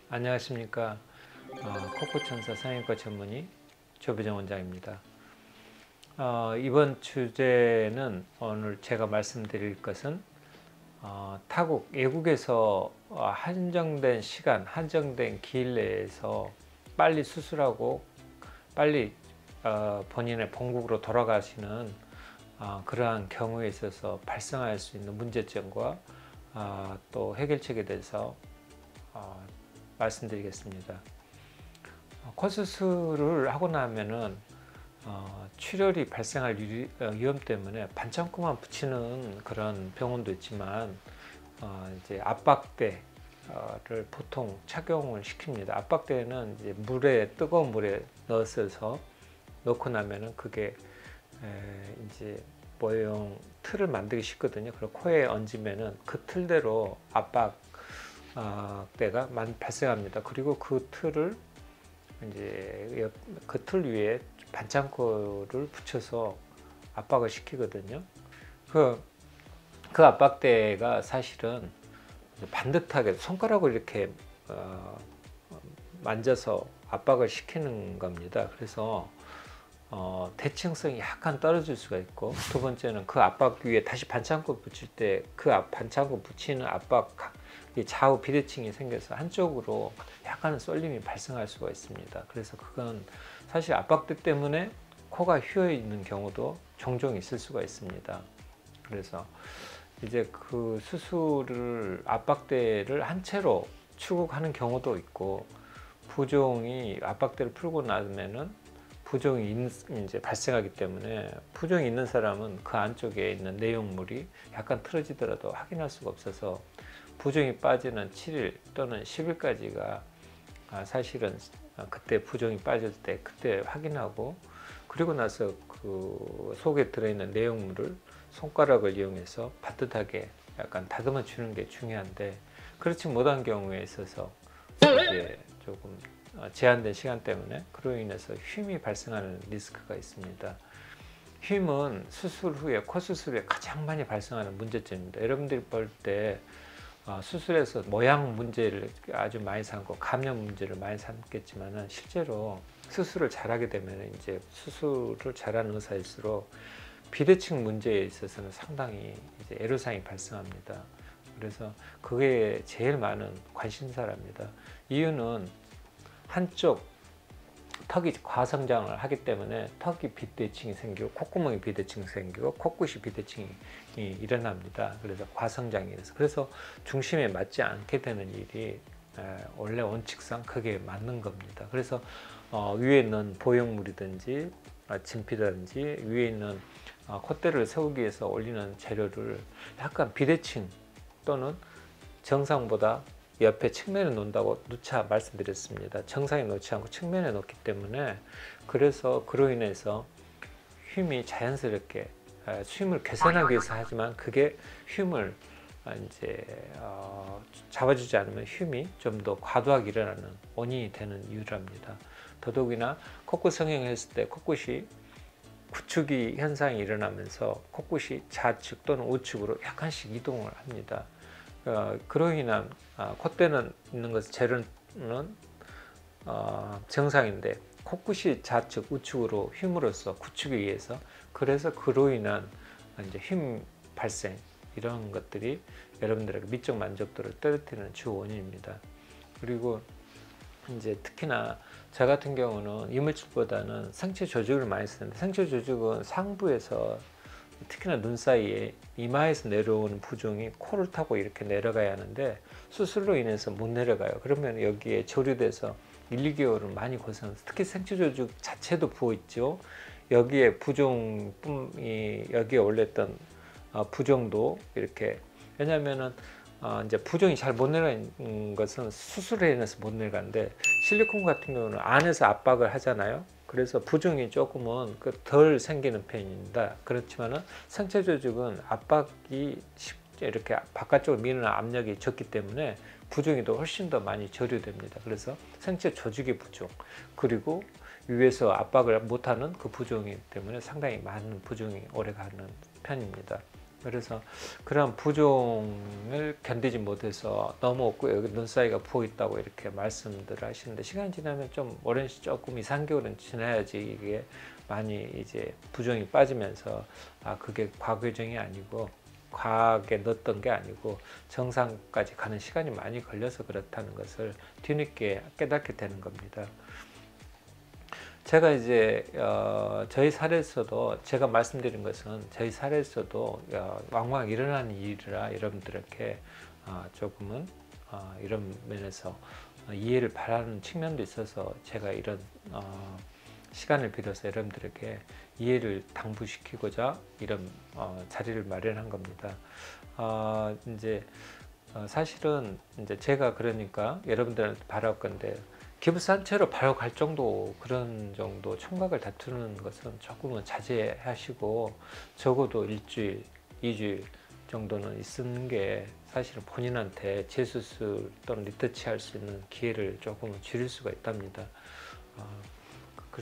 안녕하십니까. 코코천사 성형외과 전문의 조배정 원장입니다. 이번 주제는 오늘 제가 말씀드릴 것은 타국, 외국에서 한정된 시간, 한정된 기일 내에서 빨리 수술하고 빨리 본인의 본국으로 돌아가시는 그러한 경우에 있어서 발생할 수 있는 문제점과 또 해결책에 대해서 말씀드리겠습니다. 코 수술을 하고 나면은 출혈이 발생할 위험 때문에 반창고만 붙이는 그런 병원도 있지만 이제 압박대를 보통 착용을 시킵니다. 압박대는 이제 뜨거운 물에 넣어서 넣고 나면은 그게 이제 모형 틀을 만들기 쉽거든요. 그리고 코에 얹으면은 그 틀대로 압박대가 발생합니다. 그리고 그 틀을 이제 그 틀 위에 반창고를 붙여서 압박을 시키거든요. 그 압박대가 사실은 반듯하게 손가락으로 이렇게 만져서 압박을 시키는 겁니다. 그래서 대칭성이 약간 떨어질 수가 있고, 두 번째는 그 압박 위에 다시 반창고 붙일 때 그 반창고 붙이는 압박 좌우 비대칭이 생겨서 한쪽으로 약간의 쏠림이 발생할 수가 있습니다. 그래서 그건 사실 압박대 때문에 코가 휘어 있는 경우도 종종 있을 수가 있습니다. 그래서 이제 그 수술을 압박대를 한 채로 출국하는 경우도 있고, 부종이 압박대를 풀고 나면은 부종이 이제 발생하기 때문에 부종이 있는 사람은 그 안쪽에 있는 내용물이 약간 틀어지더라도 확인할 수가 없어서 부종이 빠지는 7일 또는 10일까지가 사실은 그때 부종이 빠질 때 그때 확인하고, 그리고 나서 그 속에 들어있는 내용물을 손가락을 이용해서 반듯하게 약간 다듬어 주는 게 중요한데, 그렇지 못한 경우에 있어서 이제 조금 제한된 시간 때문에 그로 인해서 휨이 발생하는 리스크가 있습니다. 휨은 수술 후에 코 수술 후에 가장 많이 발생하는 문제점입니다. 여러분들이 볼 때 수술에서 모양 문제를 아주 많이 삼고 감염 문제를 많이 삼겠지만은, 실제로 수술을 잘하게 되면 이제 수술을 잘하는 의사일수록 비대칭 문제에 있어서는 상당히 이제 애로사항이 발생합니다. 그래서 그게 제일 많은 관심사랍니다. 이유는 한쪽 턱이 과성장을 하기 때문에 턱이 비대칭이 생기고 콧구멍이 비대칭이 생기고 코끝이 비대칭이 일어납니다. 그래서 과성장이 돼서, 그래서 중심에 맞지 않게 되는 일이 원래 원칙상 그게 맞는 겁니다. 그래서 위에 있는 보형물이든지 진피라든지 위에 있는 콧대를 세우기 위해서 올리는 재료를 약간 비대칭 또는 정상보다 옆에 측면에 놓는다고 누차 말씀드렸습니다. 정상에 놓지 않고 측면에 놓기 때문에, 그래서 그로 인해서 휨이 자연스럽게 휨을 개선하기 위해서 하지만 그게 휨을 이제 잡아주지 않으면 휨이 좀 더 과도하게 일어나는 원인이 되는 이유랍니다. 더더욱이나 코끝 성형을 했을 때 코끝이 구축이 현상이 일어나면서 코끝이 좌측 또는 우측으로 약간씩 이동을 합니다. 그로 인한 콧대는 있는 것은 재료는 정상인데 코끝이 좌측 우측으로 휨으로써 구축에 의해서, 그래서 그로 인한 이제 휨 발생, 이런 것들이 여러분들에게 미적 만족도를 떨어뜨리는 주 원인입니다. 그리고 이제 특히나 저 같은 경우는 이물질보다는 생체 조직을 많이 쓰는데, 생체 조직은 상부에서 특히나 눈 사이에 이마에서 내려오는 부종이 코를 타고 이렇게 내려가야 하는데 수술로 인해서 못 내려가요. 그러면 여기에 조류돼서 1, 2개월은 많이 고생해서, 특히 생체 조직 자체도 부어 있죠. 여기에 부종이 여기에 올렸던 부종도 이렇게, 왜냐하면은 이제 부종이 잘 못 내려가는 것은 수술에 인해서 못 내려가는데, 실리콘 같은 경우는 안에서 압박을 하잖아요. 그래서 부종이 조금은 덜 생기는 편입니다. 그렇지만은 생체 조직은 압박이 이렇게 바깥쪽으로 미는 압력이 적기 때문에 부종이 더 훨씬 더 많이 저류됩니다. 그래서 생체 조직의 부종, 그리고 위에서 압박을 못하는 그 부종이기 때문에 상당히 많은 부종이 오래 가는 편입니다. 그래서 그런 부종을 견디지 못해서 너무 여기 눈 사이가 부어 있다고 이렇게 말씀들 하시는데, 시간이 지나면 좀 오랜 조금 2~3개월은 지나야지 이게 많이 이제 부종이 빠지면서 그게 과교정이 아니고 과하게 넣었던 게 아니고 정상까지 가는 시간이 많이 걸려서 그렇다는 것을 뒤늦게 깨닫게 되는 겁니다. 제가 이제 저희 사례에서도 제가 말씀드린 것은 저희 사례에서도 왕왕 일어나는 일이라 여러분들에게 조금은 이런 면에서 이해를 바라는 측면도 있어서 제가 이런 시간을 빌어서 여러분들에게 이해를 당부시키고자 이런 자리를 마련한 겁니다. 이제 사실은 이제 제가 그러니까 여러분들한테 바랄 건데, 기부산채로 바로 갈 정도, 그런 정도 총각을 다투는 것은 조금은 자제하시고 적어도 일주일, 2주일 정도는 있는 게 사실은 본인한테 재수술 또는 리터치 할 수 있는 기회를 조금은 줄일 수가 있답니다.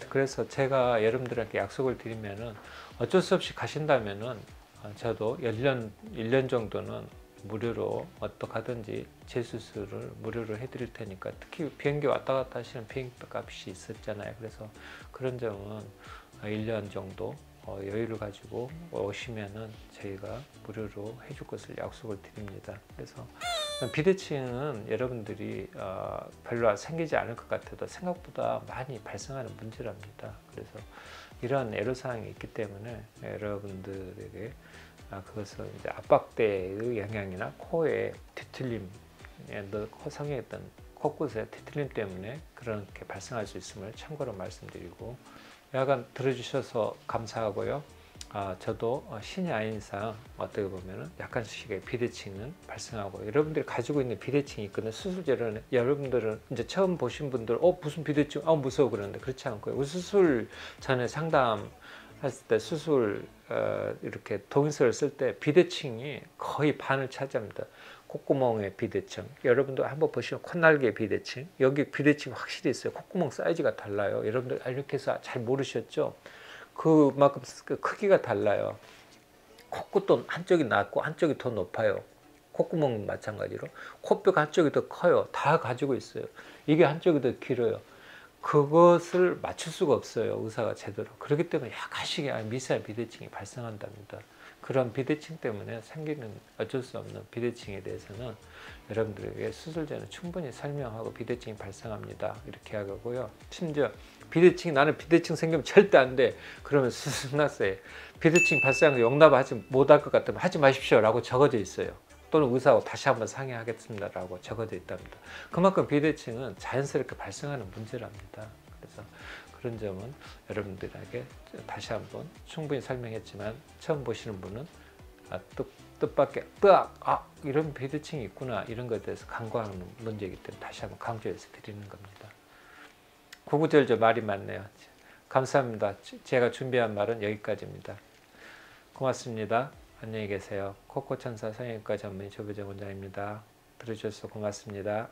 그래서 제가 여러분들에게 약속을 드리면은 어쩔 수 없이 가신다면은 저도 1년 정도는 무료로 어떻게 하든지 재수술을 무료로 해드릴 테니까, 특히 비행기 왔다 갔다 하시는 비행기 값이 있었잖아요. 그래서 그런 점은 1년 정도 여유를 가지고 오시면은 저희가 무료로 해줄 것을 약속을 드립니다. 그래서 비대칭은 여러분들이 별로 생기지 않을 것 같아도 생각보다 많이 발생하는 문제랍니다. 그래서 이러한 애로사항이 있기 때문에 여러분들에게 그것은 이제 압박대의 영향이나 코의 뒤틀림, 코 성형했던 코끝의 뒤틀림 때문에 그렇게 발생할 수 있음을 참고로 말씀드리고, 약간 들어주셔서 감사하고요. 저도 신이 아닌 이상 어떻게 보면 약간씩의 비대칭은 발생하고, 여러분들이 가지고 있는 비대칭이 있거든요. 수술제로는 여러분들은 이제 처음 보신 분들 무슨 비대칭 무서워 그러는데, 그렇지 않고요. 수술 전에 상담했을 때 수술 이렇게 동의서를 쓸 때 비대칭이 거의 반을 차지합니다. 콧구멍의 비대칭, 여러분들 한번 보시면 콧날개의 비대칭, 여기 비대칭이 확실히 있어요. 콧구멍 사이즈가 달라요. 여러분들 이렇게 해서 잘 모르셨죠? 그만큼 크기가 달라요. 코끝도 한쪽이 낮고 한쪽이 더 높아요. 콧구멍은 마찬가지로 코뼈가 한쪽이 더 커요. 다 가지고 있어요. 이게 한쪽이 더 길어요. 그것을 맞출 수가 없어요, 의사가 제대로. 그렇기 때문에 약간씩의 미세한 비대칭이 발생한답니다. 그런 비대칭 때문에 생기는 어쩔 수 없는 비대칭에 대해서는 여러분들에게 수술 전에 충분히 설명하고, 비대칭이 발생합니다 이렇게 하고요. 심지어 나는 비대칭 생기면 절대 안 돼, 그러면 수술 났어요. 비대칭 발생한 거 용납하지 못할 것 같으면 하지 마십시오 라고 적어져 있어요. 또는 의사하고 다시 한번 상의하겠습니다 라고 적어져 있답니다. 그만큼 비대칭은 자연스럽게 발생하는 문제랍니다. 그래서 그런 점은 여러분들에게 다시 한번 충분히 설명했지만, 처음 보시는 분은 뜻밖의 이런 비대칭이 있구나, 이런 것에 대해서 간과하는 문제이기 때문에 다시 한번 강조해서 드리는 겁니다. 구구절절 말이 많네요. 감사합니다. 제가 준비한 말은 여기까지입니다. 고맙습니다. 안녕히 계세요. 코코천사 성형외과 전문의 조배정 원장입니다. 들어주셔서 고맙습니다.